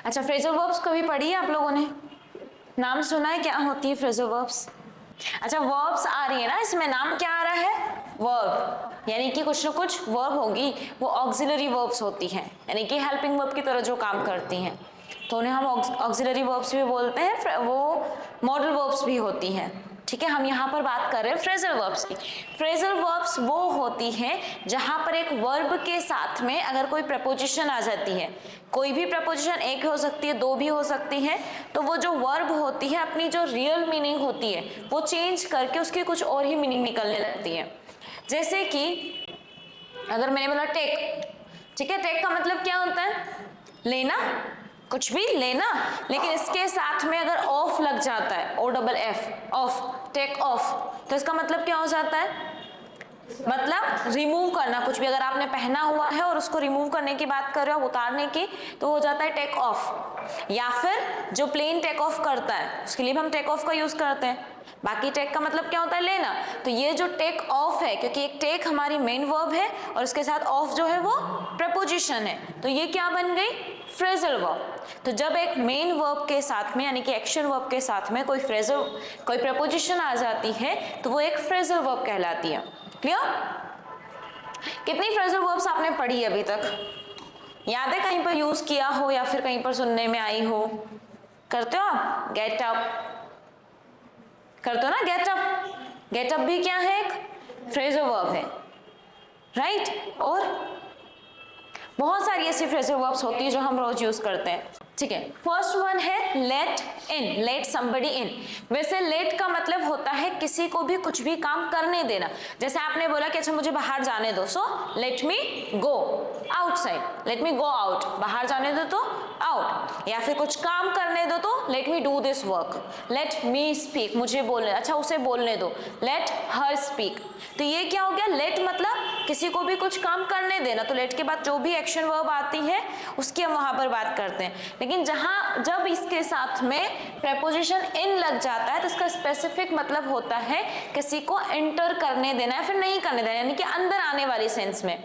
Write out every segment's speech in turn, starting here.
अच्छा, phrasal verbs कभी पढ़ी है आप लोगों ने? नाम सुना है? क्या होती है फ्रेजल वर्ब्स? अच्छा, वर्ब्स आ रही है ना, इसमें नाम क्या आ रहा है? वर्ब, यानी कि कुछ ना कुछ वर्ब होगी, वो ऑक्सिलरी वर्ब्स होती हैं, यानी कि हेल्पिंग वर्ब की तरह जो काम करती हैं, तो उन्हें हम ऑक्सिलरी वर्ब्स भी बोलते हैं, वो मॉडल वर्ब्स भी होती हैं। ठीक है, हम यहाँ पर बात कर रहे हैं फ्रेजल वर्ब्स की। फ्रेजल वर्ब्स वो होती हैं जहां पर एक वर्ब के साथ में अगर कोई प्रपोजिशन आ जाती है, कोई भी प्रपोजिशन एक हो सकती है, दो भी हो सकती है, तो वो जो वर्ब होती है अपनी जो रियल मीनिंग होती है वो चेंज करके उसकी कुछ और ही मीनिंग निकलने लगती है। जैसे कि अगर मैंने बोला टेक, ठीक है, टेक का मतलब क्या होता है? लेना, कुछ भी लेना, लेकिन इसके साथ में अगर ऑफ लग जाता है, O double F, off, take off, तो इसका मतलब क्या हो जाता है? मतलब रिमूव करना। कुछ भी अगर आपने पहना हुआ है और उसको रिमूव करने की बात कर रहे हो, उतारने की, तो हो जाता है टेक ऑफ। या फिर जो प्लेन टेक ऑफ करता है उसके लिए भी हम टेक ऑफ का यूज करते हैं। बाकी टेक का मतलब क्या होता है? लेना। तो ये जो टेक ऑफ है, क्योंकि एक टेक हमारी मेन वर्ब है और उसके साथ ऑफ जो है वो प्रपोजिशन है, तो ये क्या बन गई? Phrasal verb. तो जब एक मेन वर्ब के साथ में यानी कि एक्शन वर्ब के साथ में कोई फ्रेजल, कोई प्रपोजिशन आ जाती है तो वो एक फ्रेजल वर्ब कहलाती है। क्लियर? कितनी फ्रेजल वर्ब्स आपने पढ़ी अभी तक? याद है कहीं पर यूज किया हो या फिर कहीं पर सुनने में आई हो? करते हो आप? गेट अप करते हो ना? गेट अप, गेट अप भी क्या है? एक फ्रेजल वर्ब है, राइट? और बहुत सारी ऐसी फ्रेजल वर्ब्स होती है जो हम रोज यूज करते हैं। ठीक है, फर्स्ट वन है let in, let somebody in. वैसे लेट का मतलब होता है किसी को भी कुछ भी काम करने देना। जैसे आपने बोला कि अच्छा मुझे बाहर जाने दो, सो लेट मी go outside, let me go out, बाहर जाने दो तो आउट। या फिर कुछ काम करने दो तो let me do this work, let me speak, मुझे बोलने, अच्छा उसे बोलने दो, लेट हर स्पीक। तो ये क्या हो गया? लेट मतलब किसी को भी कुछ काम करने देना, तो लेट के बाद जो भी एक्शन वर्ब आती है उसकी हम वहां पर बात करते हैं। लेकिन जब इसके साथ में preposition इन लग जाता है तो इसका स्पेसिफिक मतलब होता है किसी को एंटर करने देना है फिर नहीं करने देना, यानी कि अंदर आने वाली सेंस में।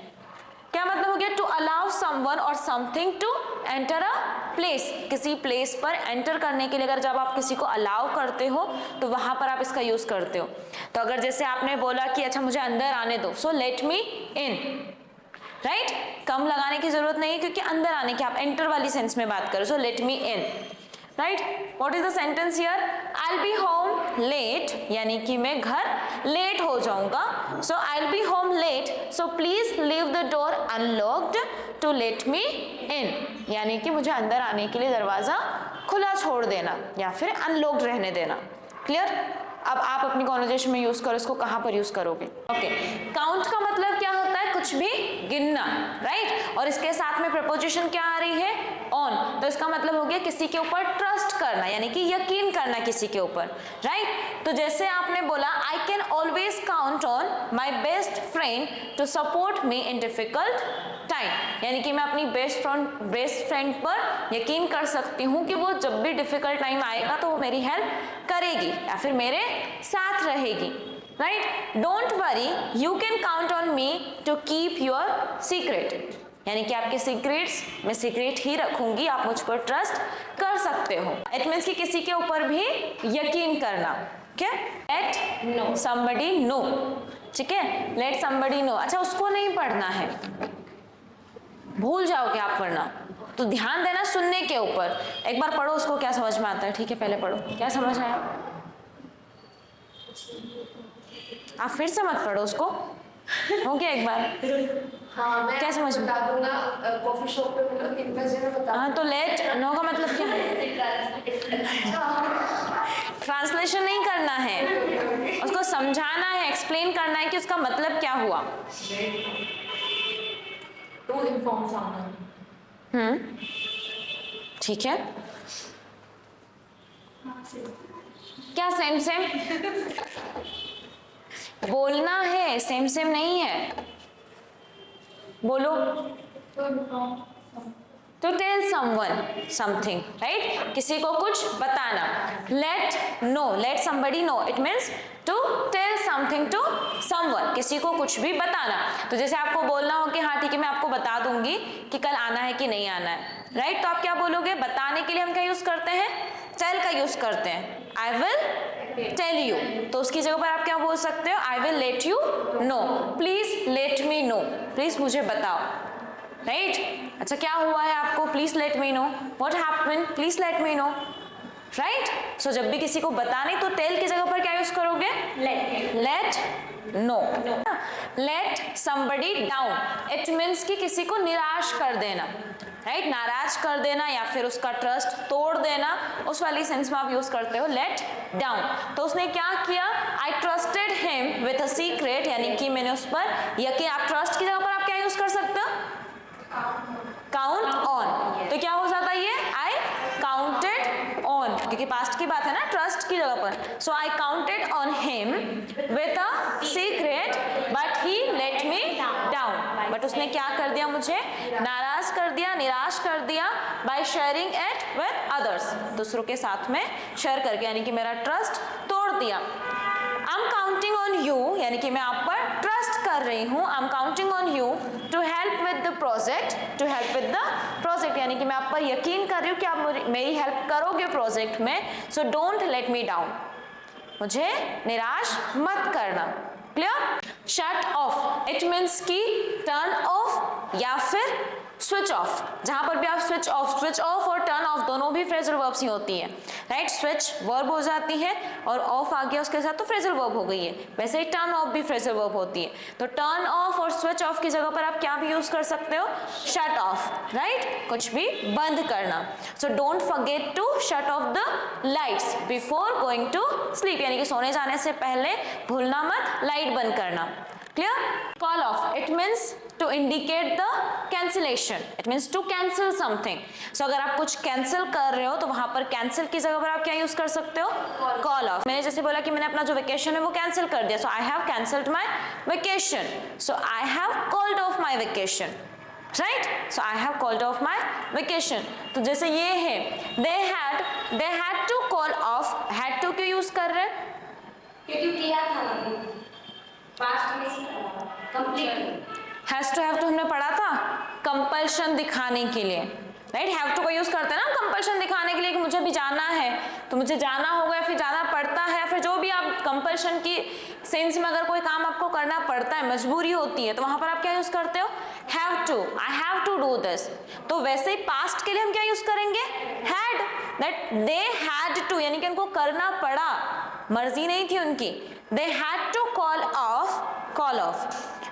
क्या मतलब हो गया? टू अलाउ समवन और something to enter a place, किसी प्लेस पर एंटर करने के लिए अगर जब आप किसी को अलाउ करते हो तो वहां पर आप इसका यूज करते हो। तो अगर जैसे आपने बोला कि अच्छा मुझे अंदर आने दो, सो लेट मी इन, राइट? कम लगाने की जरूरत नहीं है क्योंकि अंदर आने की, आप एंटर वाली सेंस में बात करो, so let me in, right? What is the sentence here? I will be home late, यानी कि मैं घर लेट हो जाऊंगा, so I will be home late, so please leave the door unlocked to let me in, यानी कि मुझे अंदर आने के लिए दरवाजा खुला छोड़ देना या फिर अनलॉक्ड रहने देना। क्लियर? अब आप अपनी कॉन्वर्जेशन में यूज करो, इसको कहां पर यूज करोगे? ओके, काउंट का मतलब क्या होता है? कुछ भी गिनना, राइट? और इसके साथ में प्रपोजिशन क्या आ रही है? ऑन, तो इसका मतलब हो गया किसी के ऊपर ट्रस्ट करना, यानी कि यकीन करना किसी के ऊपर, राइट? तो जैसे आपने बोला I can always count on my best friend to support me in difficult time, यानी कि मैं अपनी बेस्ट फ्रेंड पर यकीन कर सकती हूँ कि वो जब भी डिफिकल्ट टाइम आएगा तो वो मेरी हेल्प करेगी या फिर मेरे साथ रहेगी, right? Don't worry, you can count on me to keep your secret, यानी कि आपके सीक्रेट्स मैं सीक्रेट ही रखूंगी, आप मुझ पर ट्रस्ट कर सकते हो। इट मीन्स कि किसी के ऊपर भी यकीन करना। क्या? लेट नो समबडी नो, ठीक है? Let somebody know. अच्छा, उसको नहीं पढ़ना है, भूल जाओगे आप वरना, तो ध्यान देना सुनने के ऊपर। एक बार पढ़ो उसको, क्या समझ में आता है, ठीक है? पहले पढ़ो, क्या समझ आया? आप फिर से मत पढ़ो उसको, हो गया एक बार? हाँ, मैं क्या समझ में? बता दूंगा, कॉफी शॉप पे मतलब कितना जगह बता। हाँ, तो लेट नो का मतलब क्या है? ट्रांसलेशन नहीं करना है, उसको समझाना है, एक्सप्लेन करना है कि उसका मतलब क्या हुआ। To inform someone. ठीक है, क्या सेम सेम बोलना है? सेम सेम नहीं है, बोलो। To inform to tell someone something, right? किसी को कुछ बताना. Let know, let somebody know, it means to tell something to someone, किसी को कुछ भी बताना. तो जैसे आपको बोलना हो कि हाँ ठीक है मैं आपको बता दूंगी कि कल आना है कि नहीं आना है, राइट? तो आप क्या बोलोगे? बताने के लिए हम क्या यूज करते हैं? टेल का यूज करते हैं. I will tell you, तो उसकी जगह पर आप क्या बोल सकते हो? I will let you know, please let me know, please मुझे बताओ, राइट? अच्छा क्या हुआ है आपको? Please let me know. What happened? Please let me know, right? So जब भी किसी को बताने तो टेल की जगह पर क्या यूज करोगे? Let know. लेट somebody डाउन, इट मीन्स कि किसी को निराश कर देना, राइट? नाराज कर देना या फिर उसका ट्रस्ट तोड़ देना, उस वाली सेंस में आप यूज करते हो लेट डाउन. तो उसने क्या किया? आई trusted him with a secret, यानी कि मैंने उस पर यकीन. आप ट्रस्ट की जगह पर आप क्या यूज कर सकते हो? Count on. तो क्या हो जाता है ये? आई काउंटेड ऑन, क्योंकि पास्ट की बात है ना, ट्रस्ट की जगह पर. So I counted on him with a secret but he let me down. But उसने क्या कर दिया? मुझे नाराज कर दिया, निराश कर दिया. By sharing it with others, दूसरों के साथ में शेयर करके, यानी कि मेरा ट्रस्ट तोड़ दिया. I am counting on you, यानी कि मैं आप पर ट्रस्ट कर रही हूँ. I am counting on you to help with the project, to help with the project, यानी कि मैं आप पर यकीन कर रही हूँ कि आप मेरी हेल्प करोगे प्रोजेक्ट में. So don't let me down, मुझे निराश मत करना. Clear? Shut off, it means की टर्न ऑफ या फिर स्विच ऑफ. जहां पर भी आप स्विच ऑफ और टर्न ऑफ दोनों भी फ्रेजल वर्ब्स ही होती है, राइट? स्विच वर्ब हो जाती है और ऑफ आ गया उसके साथ तो फ्रेजल वर्ब हो गई है. वैसे ही टर्न ऑफ भी फ्रेजल वर्ब होती है. तो टर्न ऑफ और स्विच ऑफ की जगह पर आप क्या भी यूज कर सकते हो? Shut off, right? कुछ भी बंद करना. So don't forget to shut off the lights before going to sleep, यानी कि सोने जाने से पहले भूलना मत लाइट बंद करना. Clear? Call off, it means to indicate the cancellation, it means to cancel something. So अगर आप कुछ कैंसिल कर रहे हो तो वहां पर कैंसिल की जगह पर आप क्या यूज कर सकते हो? Call of. मैंने जैसे बोला कि मैंने अपना जो वेकेशन है वो कैंसिल कर दिया, so I have cancelled my vacation. So I have called off my vacation, right? So I have called off my vacation. तो जैसे ये है they had to call off, had to क्यों यूज कर रहे हैं? क्योंकि किया था ना, पास्ट में complete. Has to have to हमने पढ़ा था कंपल्शन दिखाने के लिए, राइट? हैव टू का यूज करते हैं ना कंपल्शन दिखाने के लिए कि मुझे भी जाना है तो मुझे जाना होगा या फिर जाना पड़ता है, फिर जो भी आप कंपल्शन की सेंस में अगर कोई काम आपको करना पड़ता है, मजबूरी होती है, तो वहां पर आप क्या यूज करते हो? Have to. I have to do this. तो वैसे ही पास्ट के लिए हम क्या यूज करेंगे? Had. That they had to, यानी कि उनको करना पड़ा, मर्जी नहीं थी उनकी. They had to call off.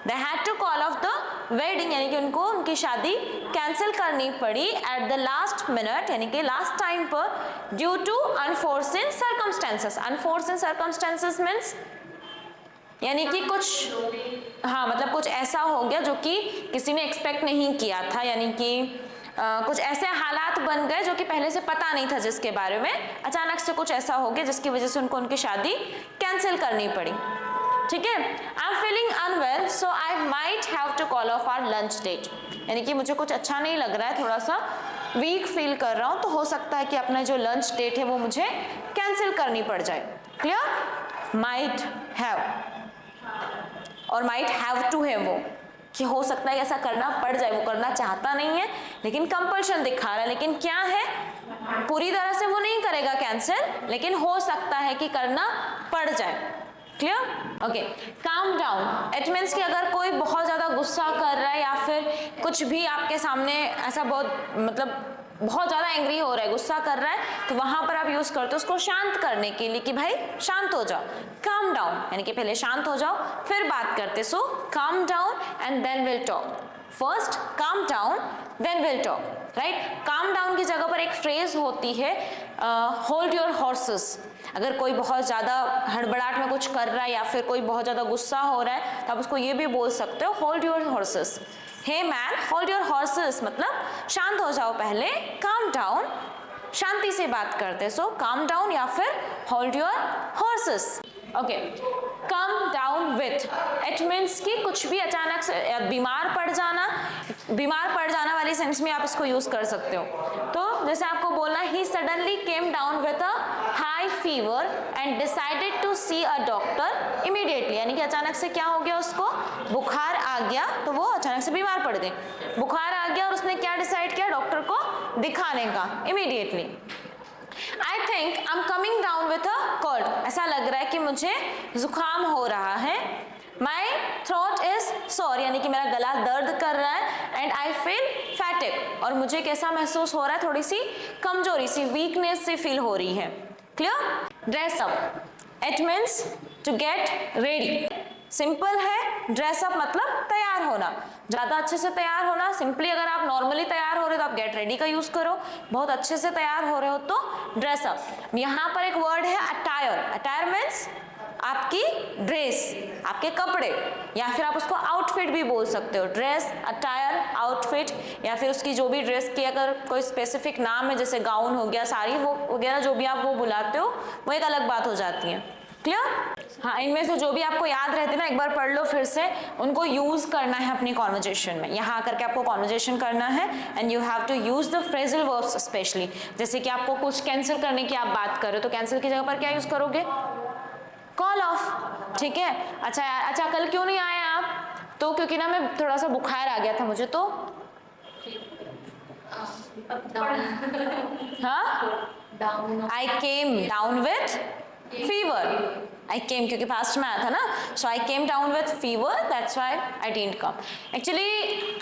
They had to call off the wedding, यानी कि उनको उनकी शादी कैंसिल करनी पड़ी at the last minute, यानी कि लास्ट टाइम पर due to unforeseen circumstances. Unforeseen circumstances means यानी कि कुछ, हाँ मतलब कुछ ऐसा हो गया जो कि किसी ने एक्सपेक्ट नहीं किया था, यानी कि कुछ ऐसे हालात बन गए जो कि पहले से पता नहीं था, जिसके बारे में अचानक से कुछ ऐसा हो गया जिसकी वजह से उनको उनकी शादी कैंसिल करनी पड़ी. ठीक है? I am feeling unwell so I might have to call off our lunch date, यानी कि मुझे कुछ अच्छा नहीं लग रहा है, थोड़ा सा वीक फील कर रहा हूँ, तो हो सकता है कि अपना जो लंच डेट है वो मुझे कैंसिल करनी पड़ जाए. क्लियर? माइट हैव और माइट हैव टू है वो कि हो सकता है ऐसा करना पड़ जाए, वो करना चाहता नहीं है लेकिन कंपल्शन दिखा रहा है, लेकिन क्या है पूरी तरह से वो नहीं करेगा कैंसिल, लेकिन हो सकता है कि करना पड़ जाए. Clear? Okay. Calm down, it means कि अगर कोई बहुत ज्यादा गुस्सा कर रहा है या फिर कुछ भी आपके सामने ऐसा बहुत मतलब बहुत ज्यादा एंग्री हो रहा है, गुस्सा कर रहा है, तो वहां पर आप यूज करते हो उसको शांत करने के लिए कि भाई शांत हो जाओ. काम डाउन यानी कि पहले शांत हो जाओ फिर बात करते. So calm down and then we'll talk. First calm down then we'll talk, right? Calm down की जगह पर एक फ्रेज होती है होल्ड योर हॉर्सेस. अगर कोई बहुत ज्यादा हड़बड़ाहट में कुछ कर रहा है या फिर कोई बहुत ज्यादा गुस्सा हो रहा है तो आप उसको ये भी बोल सकते हो hold your horses. Hey man hold your horses मतलब शांत हो जाओ पहले. काम डाउन शांति से बात करते, सो काम डाउन या फिर hold your horses. Okay. come down with, it means कि कुछ भी अचानक से बीमार पड़ जाना वाली सेंस में आप इसको यूज कर सकते हो। तो जैसे आपको बोलना he suddenly came down with a high fever and decided to see a doctor immediately, यानी कि अचानक से क्या हो गया, उसको बुखार आ गया तो वो अचानक से बीमार पड़ गए। बुखार आ गया और उसने क्या डिसाइड किया, डॉक्टर को दिखाने का immediately. I think I'm coming down with a cold, ऐसा लग रहा है कि मुझे जुकाम हो रहा है। My throat is sore, यानी कि मेरा गला दर्द कर रहा है। And I feel fatigue, और मुझे कैसा महसूस हो रहा है, थोड़ी सी कमजोरी सी, वीकनेस सी फील हो रही है। Clear? Dress up, it means to get ready, simple है। ड्रेसअप मतलब तैयार होना, ज्यादा अच्छे से तैयार होना। सिंपली अगर आप नॉर्मली तैयार हो रहे हो तो आप गेट रेडी का यूज करो, बहुत अच्छे से तैयार हो रहे हो तो ड्रेसअप। यहाँ पर एक वर्ड है अटायर, अटायर मीन्स आपकी ड्रेस, आपके कपड़े, या फिर आप उसको आउटफिट भी बोल सकते हो। ड्रेस, अटायर, आउटफिट, या फिर उसकी जो भी ड्रेस की अगर कोई स्पेसिफिक नाम है, जैसे गाउन हो गया, साड़ी वो वगैरह, जो भी आप वो बुलाते हो वो एक अलग बात हो जाती है। क्लियर? हाँ, इनमें से जो भी आपको याद रहते ना, एक बार पढ़ लो फिर से, उनको यूज करना है अपनी कॉन्वर्जेशन में। यहाँ करके आपको कॉन्वर्जेशन करना है and you have to use the phrasal verbs specially. जैसे कि आपको कुछ कैंसिल करने की आप बात कर रहे हो तो कैंसिल की जगह पर क्या यूज करोगे, कॉल ऑफ। ठीक है? अच्छा कल क्यों नहीं आए आप? तो क्योंकि ना मैं थोड़ा सा बुखार आ गया था मुझे, तो हाँ, I came down with fever. I came क्योंकि फास्ट में आया था ना, so I came down with fever, that's why I didn't come. Actually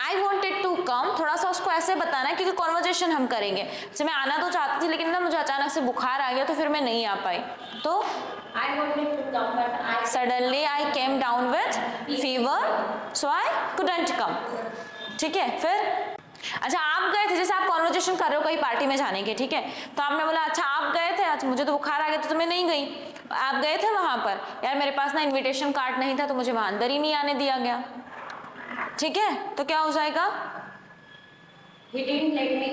I wanted to come, थोड़ा सा उसको ऐसे बताना है क्योंकि कॉन्वर्जेशन हम करेंगे। जैसे मैं आना तो चाहती थी लेकिन ना मुझे अचानक से बुखार आ गया तो फिर मैं नहीं आ पाई, तो I wanted to come but I suddenly I came down with fever, so I couldn't come. ठीक है? फिर अच्छा आप गए थे, जैसे आप कॉन्वर्जेशन कर रहे हो कहीं पार्टी में जाने के, ठीक है, तो आपने बोला अच्छा आप गए थे, अच्छा मुझे तो बुखार आ गया तो मैं नहीं गई। आप गए थे वहां पर, यार मेरे पास ना इनविटेशन कार्ड नहीं था तो मुझे वहां अंदर ही नहीं आने दिया गया। ठीक है? तो क्या हो जाएगा, he didn't let me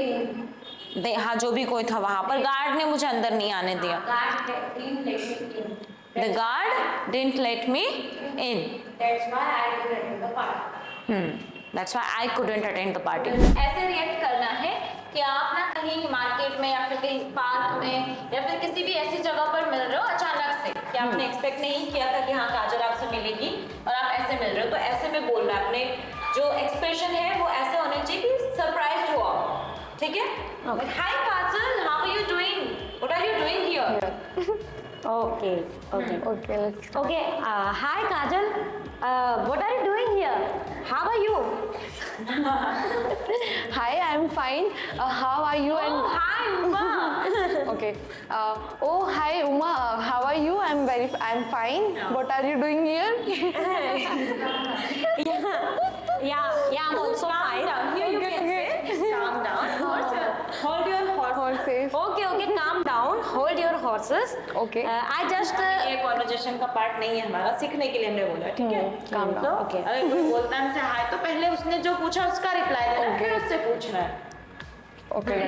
in. हाँ, जो भी कोई था वहां पर, गार्ड ने मुझे अंदर नहीं आने दिया। God didn't let me in. The guard didn't let me in. That's why I didn't attend the party. That's why I couldn't attend the party. ऐसे रिएक्ट करना है कि आप ना कहीं मार्केट में या फिर कहीं पार्क में या फिर किसी भी ऐसी जगह पर मिल रहे हो अचानक से, कि आपने एक्सपेक्ट नहीं किया था कि हाँ काजल आपसे मिलेगी और आप ऐसे मिल रहे हो, तो ऐसे में बोलना है। अपने जो एक्सप्रेशन है वो ऐसे होने चाहिए कि सरप्राइज्ड हो आप। ठीक है? Hi Kajal, how are you doing, what are you doing here? Okay. Let's okay. Hi Kajal, what are you doing here? How are you? Hi, I'm fine. How are you? Oh, hi Uma. Okay. Oh, hi Uma. How are you? I'm fine. What are you doing here? Yeah, I'm also fine. Here you can say, calm down. Hold your horses. Okay, calm down. Hold your horses. Okay. I just ये conversation का part नहीं है हमारा, सीखने के लिए हमने बोला। ठीक है? calm down. तो अगर कोई बोलता है हमसे हाय तो पहले उसने जो पूछा उसका रिप्लाई देना है, फिर उससे पूछना है। Okay.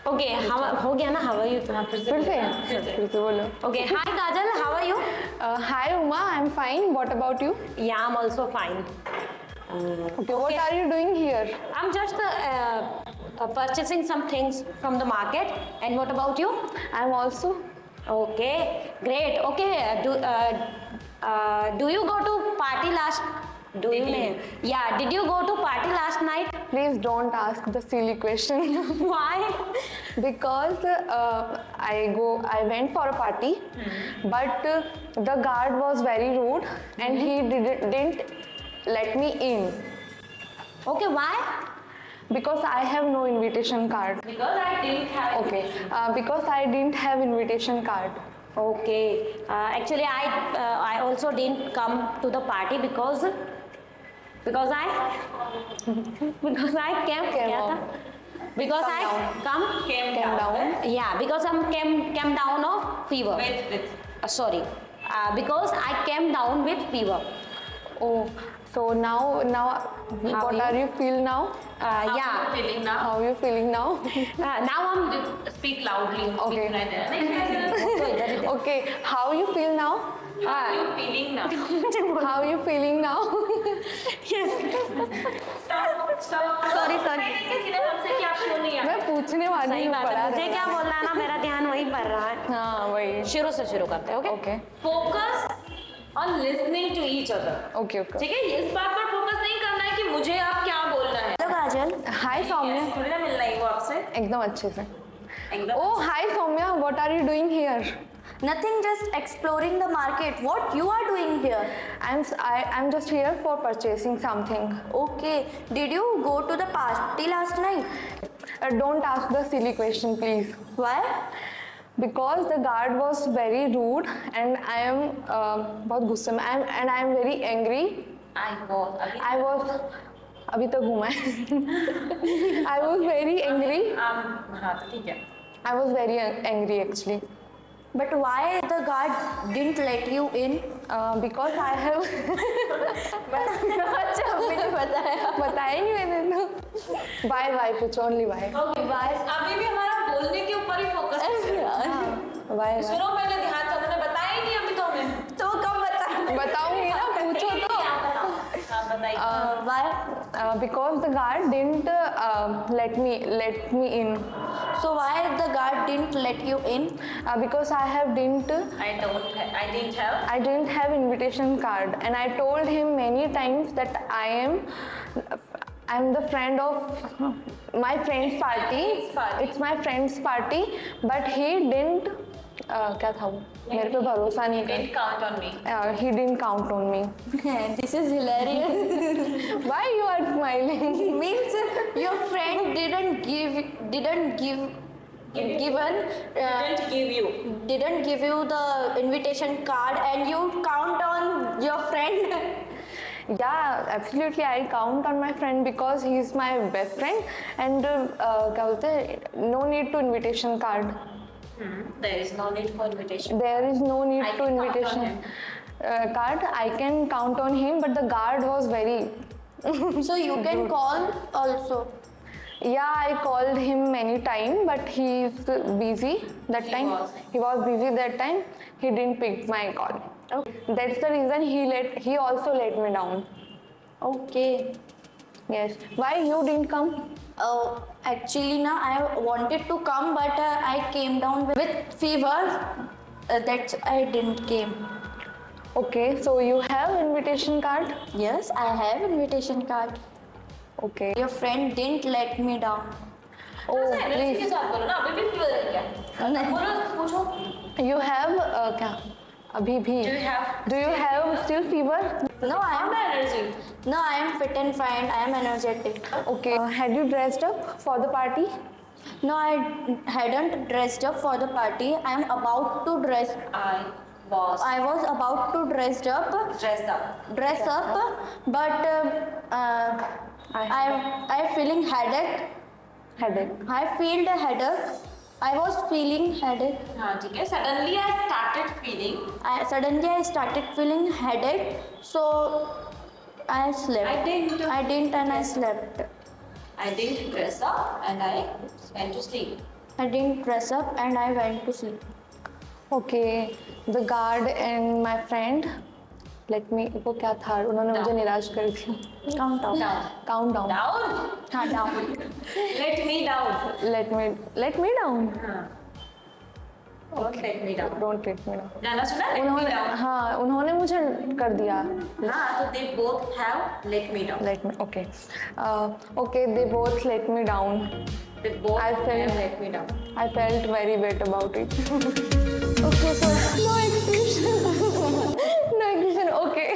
Okay, हो गया ना? How are you? फिर से बोलो. Okay, hi Kajal, how are you? Hi Uma, I'm fine. What about you? Yeah, I'm also fine. Okay. What are you doing here? I'm just purchasing some things from the market. And what about you? I'm also. Okay, great. Okay, do you go to party last? Yeah, did you go to party last night? Please don't ask the silly question. Why? Because I went for a party, but the guard was very rude and he didn't let me in. Okay, why? Because I have no invitation card. Because I didn't have. Okay. Because I didn't have invitation card. Okay. Actually, I also didn't come to the party because I came down. Because I Came Came down. yeah, because I came down of fever. with. Sorry. Because I came down with fever. Oh, so now How what are are you feel now? Yeah. Feeling now? How you feeling now? Now I'm Speak loudly. Okay. सुनाई दे रहा है नहीं? Okay, how you feel now? How you feeling now? How you feeling now? Sorry. किसी ने हमसे क्या क्यों नहीं आया? मैं पूछने वाली सही हूँ बात है, पढ़ा मुझे रहा क्या बोलना है ना, मेरा ध्यान वही पर रहा है। हाँ वही शुरू से शुरू करते हैं, okay? Okay Focus on listening to each other. Okay okay ठीक है, इस बात पर फोकस नहीं करना है कि मुझे आप क्या बोलना है। हेलो काजल। हाय सौम्या थोड़ी ना मिलना ही वो आपसे एकदम अच्छे से एकदम। Oh hi Saumya what are you doing here Nothing, just exploring the market. What you are doing here? I'm just here for purchasing something. Okay. Did you go to the party last night? Don't ask the silly question, please. Why? Because the guard was very rude and I am बहुत गुस्से में and I am very angry. I was अभी तक घूमा है I was very angry. हाँ ठीक है। I was very angry actually. But why the guard didn't let you in? Because I have अच्छा मुझे बताया। बताया नहीं मैंने तो बाय पूछो only बाय अभी भी हमारा बोलने के ऊपर ही फोकस है। बाय सुनो पहले ध्यान से, उन्होंने बताया ही नहीं अभी तो हमें। तो कब बताया? बताऊंगी ना पूछो तो हाँ बताइए। Why? because the guard didn't let me in. So why the guard didn't let you in? Because I didn't have invitation card and I told him many times that I'm the friend of my friend's party. It's my friend's party, but he didn't क्या था वो मेरे पे भरोसा नहीं Didn't count on me. he didn't count on me. This is hilarious. Why you are smiling? Means your friend didn't give you the invitation card and you count on your friend. Yeah, absolutely. I count on my friend because he is my best friend and क्या बोलते हैं no need to invitation card. There is no need for invitation. There is no need I to can count on invitation him. card. I can count on him, but the guard was very. So you can call also. Yeah, I called him many times, but he is busy that time. He was busy that time. He didn't pick my call. That's the reason he also let me down. Okay. Yes. Why you didn't come? Actually, na I wanted to come, but I came down with fever. That's I didn't came. Okay, so you have invitation card? Yes, I have invitation card. Okay. Your friend didn't let me down. Oh, energy के please. साथ बोलो ना, अभी भी fever है क्या? बोलो, पूछो। You have क्या? अभी भी. Do you have still fever? No, I am energy. no, I am fit and fine. I am energetic. Okay. Had you dressed up for the party? No, I hadn't dressed up for the party. I am about to dress. I was about to dress up, but I feeling headache. Headache. I feel the headache. I was feeling headache. हाँ ठीक है। Suddenly I started feeling. Suddenly I started feeling headache. So I slept. I didn't. And I slept. I didn't dress up and I went to sleep. I didn't dress up and I went to sleep. Okay. The guard and my friend. Let me. वो क्या था? उन्होंने मुझे निराश कर दिया. Count down. Count down. Down. हाँ, down. Let me down. Let me down. हाँ. Don't let me down. Don't let me down. गाना सुना? Let me उन्होंने down. हाँ उन्होंने मुझे कर दिया. हाँ तो they both have let me down. Let me. Okay. Okay. They both let me down. They both I have felt- let me down. I felt very bad about it. Okay, so No expression. No expression. Okay.